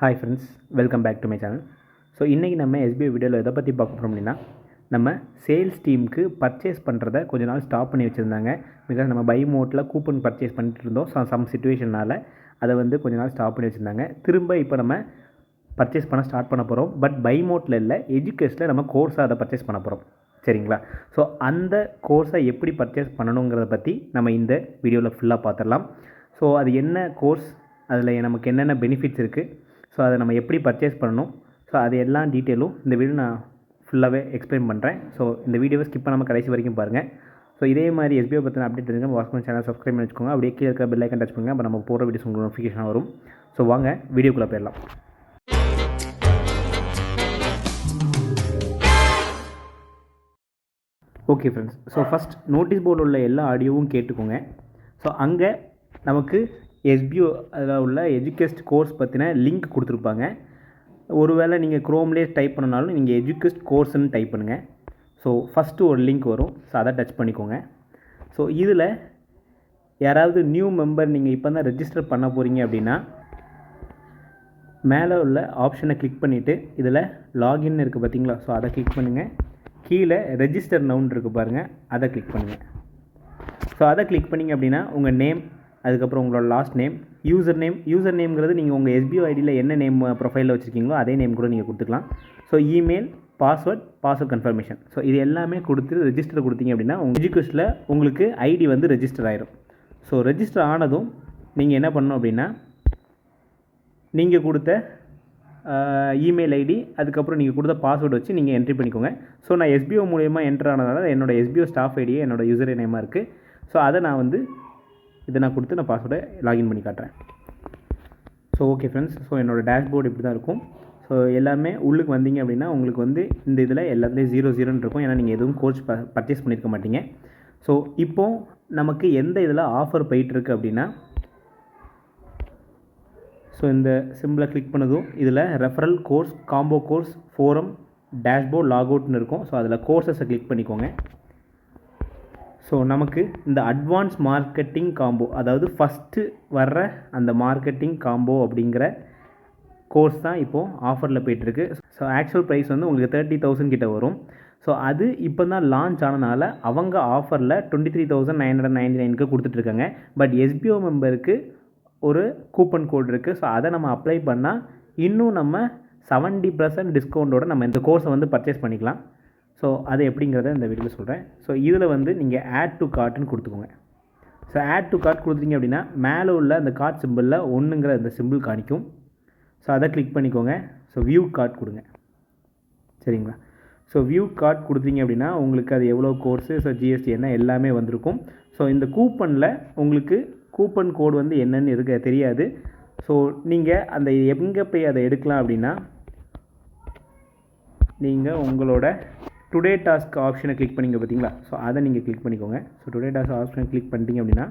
Hi friends, welcome back to my channel. So இன்றைக்கி நம்ம SBI வீடியோவில் எதை பற்றி பார்க்க போகிறோம் அப்படின்னா, நம்ம சேல்ஸ் டீமுக்கு பர்ச்சேஸ் பண்ணுறத கொஞ்ச நாள் ஸ்டாப் பண்ணி வச்சுருந்தாங்க. பிகாஸ் நம்ம பை மோட்டில் கூப்பன் பர்ச்சேஸ் பண்ணிட்டு இருந்தோம். சம் சிச்சுவேஷனால் அதை கொஞ்ச நாள் ஸ்டாப் பண்ணி வச்சுருந்தாங்க. திரும்ப இப்போ நம்ம பர்ச்சேஸ் பண்ண ஸ்டார்ட் பண்ண போகிறோம். பட் பை மோட்டில் இல்லை, எஜுகேஷனில் நம்ம கோர்ஸாக அதை பர்ச்சேஸ் பண்ண போகிறோம். சரிங்களா? ஸோ அந்த கோர்ஸை எப்படி பர்ச்சேஸ் பண்ணணுங்கிறத பற்றி நம்ம இந்த வீடியோவில் ஃபுல்லாக பார்த்துடலாம். ஸோ அது என்ன கோர்ஸ், அதில் நமக்கு என்னென்ன பெனிஃபிட்ஸ் இருக்குது, ஸோ அதை நம்ம எப்படி பர்ச்சேஸ் பண்ணணும், ஸோ அது எல்லா டீட்டெயிலும் இந்த வீடியோ நான் ஃபுல்லாகவே எக்ஸ்பிளைன் பண்ணுறேன். ஸோ இந்த வீடியோவை ஸ்கிப் பண்ணாமல் கடைசி வரைக்கும் பாருங்கள். ஸோ இதே மாதிரி எஸ்பிஐ பற்றின அப்டேட் தெரிஞ்சுங்க வாஸ்கோன் சேனல் சப்ஸ்கிரைப் பண்ணி வச்சுக்கோங்க. அப்படியே கீழே இருக்கிற பெல் ஐக்கன் டச் பண்ணுங்கள். அப்போ நம்ம போகிற வீடியோஸ் உங்களுக்கு நோட்டிஃபிகேஷன் வரும். ஸோ வாங்க வீடியோக்குள்ளே போயிடலாம். Okay friends, so first notice போர்டில் உள்ள எல்லா ஆடியோவும் கேட்டுக்கோங்க. ஸோ அங்கே நமக்கு எஸ்பிஓ அதில் உள்ள எஜுகேஸ்ட் கோர்ஸ் பற்றின லிங்க் கொடுத்துருப்பாங்க. ஒருவேளை நீங்கள் க்ரோம்லேயே டைப் பண்ணனாலும் நீங்கள் எஜுகேஸ்ட் கோர்ஸ்ன்னு டைப் பண்ணுங்கள். ஸோ ஃபஸ்ட்டு ஒரு லிங்க் வரும். ஸோ அதை டச் பண்ணிக்கோங்க. ஸோ இதில் யாராவது நியூ மெம்பர் நீங்கள் இப்போ தான் ரெஜிஸ்டர் பண்ண போகிறீங்க அப்படின்னா, மேலே உள்ள ஆப்ஷனை கிளிக் பண்ணிவிட்டு இதில் லாகின் இருக்குது பார்த்தீங்களா? ஸோ அதை கிளிக் பண்ணுங்கள். கீழே ரெஜிஸ்டர் நவுன் இருக்குது பாருங்கள், அதை கிளிக் பண்ணுங்கள். ஸோ அதை கிளிக் பண்ணிங்க அப்படின்னா உங்கள் நேம், அதுக்கப்புறம் உங்களோட லாஸ்ட் நேம், யூசர் நேம்ங்கிறது நீங்கள் உங்கள் எஸ்பிஓ ஐடியில் என்ன நேம் ப்ரொஃபைலில் வச்சுருக்கீங்களோ அதே நேம் கூட நீங்கள் கொடுத்துக்கலாம். So email, password confirmation, so இது எல்லாமே கொடுத்து ரெஜிஸ்டர் கொடுத்தீங்க அப்படின்னா உங்கள் எஜுகேஷனில் உங்களுக்கு ஐடி ரெஜிஸ்டர் ஆயிரும். ஸோ ரெஜிஸ்டர் ஆனதும் நீங்கள் என்ன பண்ணணும் அப்படின்னா, நீங்கள் கொடுத்த இமெயில் ஐடி, அதுக்கப்புறம் நீங்கள் கொடுத்த பாஸ்வேர்டு வச்சு நீங்கள் என்ட்ரி பண்ணிக்கோங்க. ஸோ நான் எஸ்பிஓ மூலயமா என்ட்ரு ஆனதுனால என்னோடய எஸ்பிஓ ஸ்டாஃப் ஐடியே என்னோடய யூசர் நேமாக இருக்குது. ஸோ அதை நான் இதை நான் கொடுத்து நான் பாஸ்வேர்டை லாகின் பண்ணி காட்டுறேன். ஸோ ஓகே ஃப்ரெண்ட்ஸ், ஸோ என்னோடய டேஷ்போர்டு இப்படி தான் இருக்கும். ஸோ எல்லாமே உள்ளுக்கு வந்தீங்க அப்படின்னா உங்களுக்கு இந்த இதில் எல்லாத்துலேயும் 0 இருக்கும். ஏன்னா நீங்கள் எதுவும் கோர்ஸ் பர்ச்சேஸ் பண்ணியிருக்க மாட்டீங்க. ஸோ இப்போது நமக்கு எந்த இதில் ஆஃபர் போயிட்டுருக்கு அப்படின்னா, ஸோ இந்த சிம்பிளை கிளிக் பண்ணதும் இதில் referral course, combo course, forum, dashboard, log அவுட்னு இருக்கும். ஸோ அதில் கோர்ஸஸை கிளிக் பண்ணிக்கோங்க. ஸோ நமக்கு இந்த அட்வான்ஸ் மார்க்கெட்டிங் காம்போ, அதாவது ஃபஸ்ட்டு வர்ற அந்த மார்க்கெட்டிங் காம்போ அப்படிங்கிற கோர்ஸ் தான் இப்போது ஆஃபரில் போய்ட்டுருக்கு. ஸோ ஆக்சுவல் ப்ரைஸ் உங்களுக்கு 30,000 கிட்ட வரும். ஸோ அது இப்போ தான் லான்ச் ஆனதுனால அவங்க ஆஃபரில் 23,999க்கு கொடுத்துட்ருக்காங்க. பட் எஸ்பிஓ மெம்பருக்கு ஒரு கூப்பன் கோட் இருக்குது. ஸோ அதை நம்ம அப்ளை பண்ணால் இன்னும் நம்ம 70% டிஸ்கவுண்ட்டோட நம்ம இந்த கோர்ஸை பர்ச்சேஸ் பண்ணிக்கலாம். ஸோ அது எப்படிங்கிறத இந்த வீடியோவில் சொல்கிறேன். ஸோ இதில் நீங்கள் ஆட் டு கார்ட்டுன்னு கொடுத்துக்கோங்க. ஸோ ஆட் டு கார்ட் கொடுத்துட்டீங்க அப்படின்னா மேலே உள்ள அந்த கார்ட் சிம்பிளில் 1ங்கிற அந்த சிம்பிள் காணிக்கும். ஸோ அதை கிளிக் பண்ணிக்கோங்க. ஸோ வியூ கார்ட் கொடுங்க. சரிங்களா? ஸோ வியூ கார்ட் கொடுத்தீங்க அப்படின்னா உங்களுக்கு அது எவ்வளோ கோர்ஸு, ஸோ ஜிஎஸ்டி என்ன எல்லாமே வந்திருக்கும். ஸோ இந்த கூப்பனில் உங்களுக்கு கூப்பன் கோடு என்னென்னு இருக்க தெரியாது. ஸோ நீங்கள் அந்த எங்கே போய் அதை எடுக்கலாம் அப்படின்னா, நீங்கள் உங்களோட டுடே டாஸ்க் ஆப்ஷனை கிளிக் பண்ணிங்க பார்த்தீங்களா? ஸோ அதை நீங்கள் கிளிக் பண்ணிக்கோங்க. ஸோ டுடே டாஸ்க் ஆப்ஷனை கிளிக் பண்ணிட்டீங்க அப்படின்னா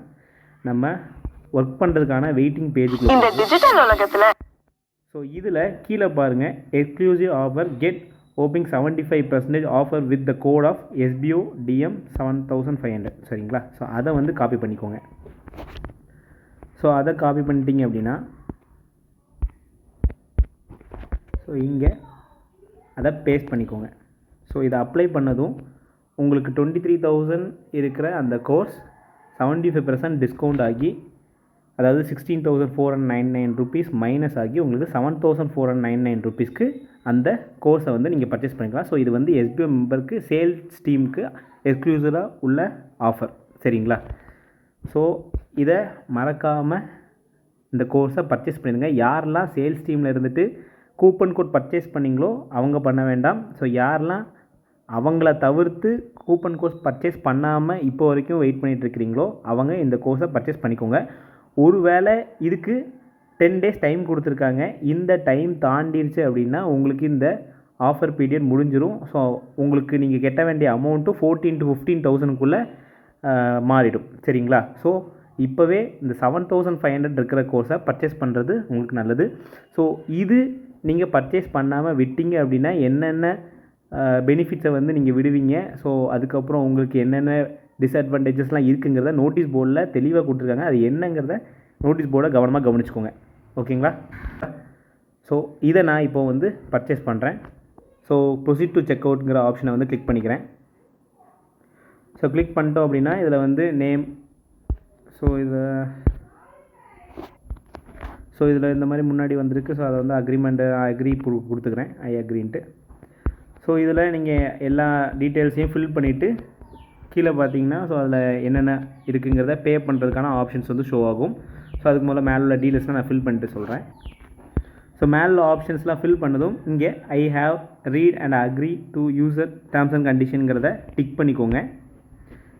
நம்ம ஒர்க் பண்ணுறதுக்கான வெயிட்டிங் பேஜுக்கு இந்த டிஜிட்டல் உலகத்தில். ஸோ இதில் கீழே பாருங்கள், exclusive offer, get upping 75% offer with the code of SPO DM 7500. சரிங்களா? ஸோ அதை காப்பி பண்ணிக்கோங்க. ஸோ அதை காப்பி பண்ணிட்டீங்க அப்படின்னா ஸோ இங்கே அதை பேஸ்ட் பண்ணிக்கோங்க. ஸோ இதை அப்ளை பண்ணதும் உங்களுக்கு 23,000 இருக்கிற அந்த கோர்ஸ் 75% டிஸ்கவுண்ட் ஆகி, அதாவது 16,499 ருபீஸ் மைனஸ் ஆகி உங்களுக்கு 7,499 ருபீஸ்க்கு அந்த கோர்ஸை நீங்கள் பர்ச்சேஸ் பண்ணிக்கலாம். ஸோ இது எஸ்பிஓ மெம்பருக்கு, சேல்ஸ் டீமுக்கு எக்ஸ்க்ளூசிவாக உள்ள ஆஃபர். சரிங்களா? ஸோ இதை மறக்காமல் இந்த கோர்ஸை பர்ச்சேஸ் பண்ணிடுங்க. யாரெல்லாம் சேல்ஸ் டீமில் இருந்துட்டு கூப்பன் கோட் பர்ச்சேஸ் பண்ணிங்களோ அவங்க பண்ண வேண்டாம். ஸோ யாரெல்லாம் அவங்கள தவிர்த்து கூப்பன் கோர்ஸ் பர்ச்சேஸ் பண்ணாமல் இப்போ வரைக்கும் வெயிட் பண்ணிகிட்ருக்கிறீங்களோ அவங்க இந்த கோர்ஸை பர்ச்சேஸ் பண்ணிக்கோங்க. ஒருவேளை இதுக்கு 10 days டைம் கொடுத்துருக்காங்க, இந்த டைம் தாண்டிடுச்சு அப்படின்னா உங்களுக்கு இந்த ஆஃபர் பீரியட் முடிஞ்சிடும். ஸோ உங்களுக்கு நீங்கள் கட்ட வேண்டிய அமௌண்ட்டும் 14,000 to 15,000க்குள்ளே மாறிடும். சரிங்களா? ஸோ இப்போவே இந்த 7,500 இருக்கிற கோர்ஸை பர்ச்சேஸ் பண்ணுறது உங்களுக்கு நல்லது. ஸோ இது நீங்கள் பர்ச்சேஸ் பண்ணாமல் விட்டீங்க அப்படின்னா என்னென்ன பெனிஃபிட்ஸை நீங்கள் விடுவீங்க, ஸோ அதுக்கப்புறம் உங்களுக்கு என்னென்ன டிஸ்அட்வான்டேஜஸ்லாம் இருக்குங்கிறத நோட்டீஸ் போர்டில் தெளிவாக கொடுத்துருக்காங்க. அது என்னங்கிறத நோட்டீஸ் போர்டை கவனமாக கவனிச்சுக்கோங்க. ஓகேங்களா? ஸோ இதை நான் இப்போது வந்து பர்ச்சேஸ் பண்ணுறேன். ஸோ ப்ரொசீட் டு செக் அவுட்ங்கிற ஆப்ஷனை வந்து கிளிக் பண்ணிக்கிறேன். ஸோ கிளிக் பண்ணிட்டோம் அப்படின்னா இதில் வந்து நேம், ஸோ இதில் இந்த மாதிரி முன்னாடி வந்திருக்கு. ஸோ அதை வந்து அக்ரி கொடுத்துக்கிறேன், ஐ அக்ரின்ட்டு. ஸோ இதில் நீங்கள் எல்லா டீட்டெயில்ஸையும் ஃபில் பண்ணிவிட்டு கீழே பார்த்தீங்கன்னா ஸோ அதில் என்னென்ன இருக்குங்கிறத பே பண்ணுறதுக்கான ஆப்ஷன்ஸ் வந்து ஷோ ஆகும். ஸோ அதுக்கு முதல்ல மேலே உள்ள டீட்டெயில்ஸ்லாம் நான் ஃபில் பண்ணிட்டு சொல்கிறேன். ஸோ மேலே ஆப்ஷன்ஸ்லாம் ஃபில் பண்ணதும் இங்கே I have read and agree to user terms and கண்டிஷனுங்கிறத டிக் பண்ணிக்கோங்க.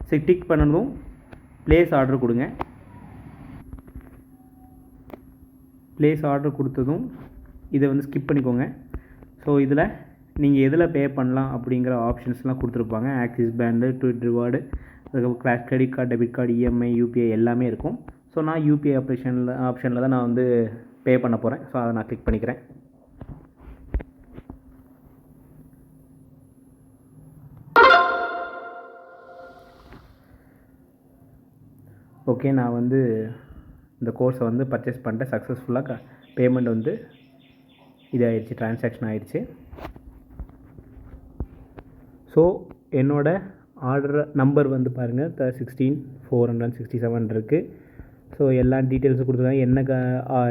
சரி, டிக் பண்ணதும் ப்ளேஸ் ஆர்டர் கொடுங்க. ப்ளேஸ் ஆர்டர் கொடுத்ததும் இதை வந்து ஸ்கிப் பண்ணிக்கோங்க. ஸோ இதில் நீங்கள் எதில் பே பண்ணலாம் அப்படிங்கிற ஆப்ஷன்ஸ்லாம் கொடுத்துருப்பாங்க. ஆக்சிஸ் பேங்கு, ட்விட் ரிவார்டு, அதுக்கப்புறம் credit card, debit card, EMI, UPI எல்லாமே இருக்கும். ஸோ நான் யூபிஐ ஆப்ஷனில் தான் நான் வந்து பே பண்ண போகிறேன். ஸோ அதை நான் கிளிக் பண்ணிக்கிறேன். ஓகே, நான் வந்து இந்த கோர்ஸை வந்து பர்ச்சேஸ் பண்ணிட்டேன். சக்ஸஸ்ஃபுல்லாக பேமெண்ட் வந்து இதாகிடுச்சு, ட்ரான்சாக்ஷன் ஆகிடுச்சு. ஸோ என்னோடய ஆர்டர் நம்பர் வந்து பாருங்கள் 16,467 இருக்குது. ஸோ எல்லா டீட்டெயில்ஸும் கொடுத்துருக்காங்க. என்ன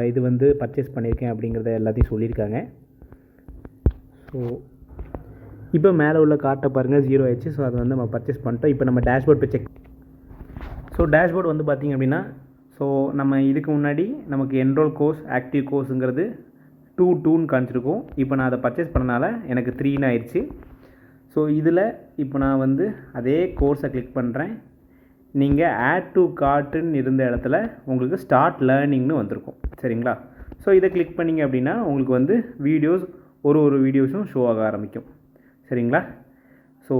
இது வந்து பர்ச்சேஸ் பண்ணியிருக்கேன் அப்படிங்கிறத எல்லாத்தையும் சொல்லியிருக்காங்க. ஸோ இப்போ மேலே உள்ள கார்ட்டை பாருங்கள் 0 ஆயிடுச்சு. ஸோ அதை வந்து நம்ம பர்ச்சேஸ் பண்ணிட்டோம். இப்போ நம்ம டேஷ்போர்ட் போய் செக். ஸோ டேஷ்போர்ட் வந்து பார்த்திங்க அப்படின்னா ஸோ நம்ம இதுக்கு முன்னாடி நமக்கு என்ரோல் கோர்ஸ், ஆக்டிவ் கோர்ஸுங்கிறது 2 காமிச்சிருக்கோம். இப்போ நான் அதை பர்ச்சேஸ் பண்ணனால எனக்கு 3 ஆயிடுச்சு. ஸோ இதில் இப்போ நான் வந்து அதே கோர்ஸை கிளிக் பண்ணுறேன். நீங்கள் ஆட் டு கார்ட்டுன்னு இருந்த இடத்துல உங்களுக்கு ஸ்டார்ட் லேர்னிங்னு வந்திருக்கும். சரிங்களா? ஸோ இதை கிளிக் பண்ணிங்க அப்படின்னா உங்களுக்கு வந்து வீடியோஸ் ஒரு வீடியோஸும் ஷோ ஆக ஆரம்பிக்கும். சரிங்களா? ஸோ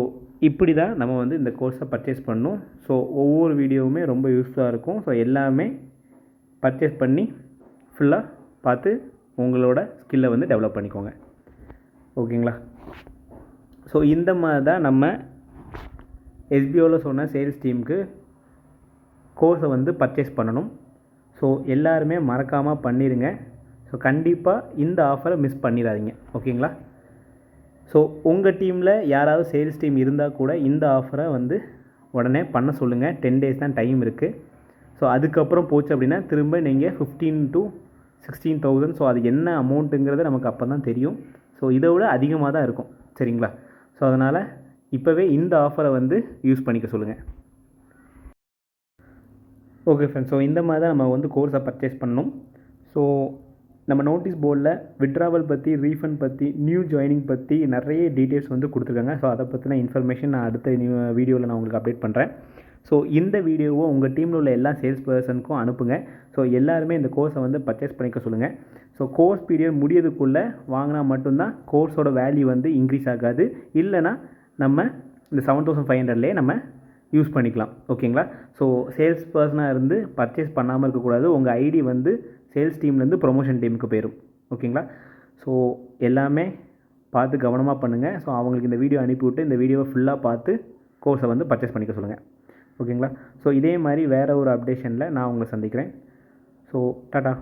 இப்படி தான் நம்ம வந்து இந்த கோர்ஸை பர்ச்சேஸ் பண்ணணும். ஸோ ஒவ்வொரு வீடியோவுமே ரொம்ப யூஸ்ஃபுல்லாக இருக்கும். ஸோ எல்லாமே பர்ச்சேஸ் பண்ணி ஃபுல்லாக பார்த்து உங்களோட ஸ்கில்லை வந்து டெவலப் பண்ணிக்கோங்க. ஓகேங்களா? ஸோ இந்த மாதிரி தான் நம்ம எஸ்பிஓவில் சொன்ன சேல்ஸ் டீமுக்கு கோர்ஸை வந்து பர்ச்சேஸ் பண்ணணும். ஸோ எல்லாருமே மறக்காமல் பண்ணிடுங்க. ஸோ கண்டிப்பாக இந்த ஆஃபரை மிஸ் பண்ணிடாதீங்க. ஓகேங்களா? ஸோ உங்கள் டீமில் யாராவது சேல்ஸ் டீம் இருந்தால் கூட இந்த ஆஃபரை வந்து உடனே பண்ண சொல்லுங்கள். 10 days தான் டைம் இருக்குது. ஸோ அதுக்கப்புறம் போச்சு அப்படின்னா திரும்ப நீங்கள் 15,000 to 16,000. ஸோ அது என்ன அமௌண்ட்டுங்கிறது நமக்கு அப்போ தான் தெரியும். ஸோ இதை விட அதிகமாக தான் இருக்கும். சரிங்களா? ஸோ அதனால் இப்போவே இந்த ஆஃபரை வந்து யூஸ் பண்ணிக்க சொல்லுங்கள். ஓகே ஃப்ரெண்ட்ஸ், ஸோ இந்த மாதிரி தான் நம்ம வந்து கோர்ஸை பர்ச்சேஸ் பண்ணணும். ஸோ நம்ம நோட்டீஸ் போர்டில் விட்ராவல் பற்றி, ரீஃபண்ட் பற்றி, நியூ ஜாயினிங் பற்றி நிறைய டீட்டெயில்ஸ் வந்து கொடுத்துருக்காங்க. ஸோ அதை பற்றின இன்ஃபர்மேஷன் நான் அடுத்த வீடியோவில் நான் உங்களுக்கு அப்டேட் பண்ணுறேன். ஸோ இந்த வீடியோவை உங்கள் டீமில் உள்ள எல்லா சேல்ஸ் பர்சனுக்கும் அனுப்புங்க. ஸோ எல்லாருமே இந்த கோர்ஸை வந்து பர்ச்சேஸ் பண்ணிக்க சொல்லுங்கள். ஸோ கோர்ஸ் பீரியட் முடியறதுக்குள்ளே வாங்கினா மட்டும்தான் கோர்ஸோட வேல்யூ வந்து இன்க்ரீஸ் ஆகாது. இல்லைனா நம்ம இந்த 7,500லேயே நம்ம யூஸ் பண்ணிக்கலாம். ஓகேங்களா? ஸோ சேல்ஸ் பர்சனாக இருந்து பர்ச்சேஸ் பண்ணாமல் இருக்கக்கூடாது. உங்கள் ஐடி வந்து சேல்ஸ் டீம்லேருந்து ப்ரொமோஷன் டீமுக்கு போயிடும். ஓகேங்களா? ஸோ எல்லாமே பார்த்து கவனமாக பண்ணுங்கள். ஸோ அவங்களுக்கு இந்த வீடியோ அனுப்பிவிட்டு இந்த வீடியோவை ஃபுல்லாக பார்த்து கோர்ஸை வந்து பர்ச்சேஸ் பண்ணிக்க சொல்லுங்கள். ஓகேங்களா? ஸோ இதே மாதிரி வேறு ஒரு அப்டேஷனில் நான் உங்களை சந்திக்கிறேன். ஸோ டாடா.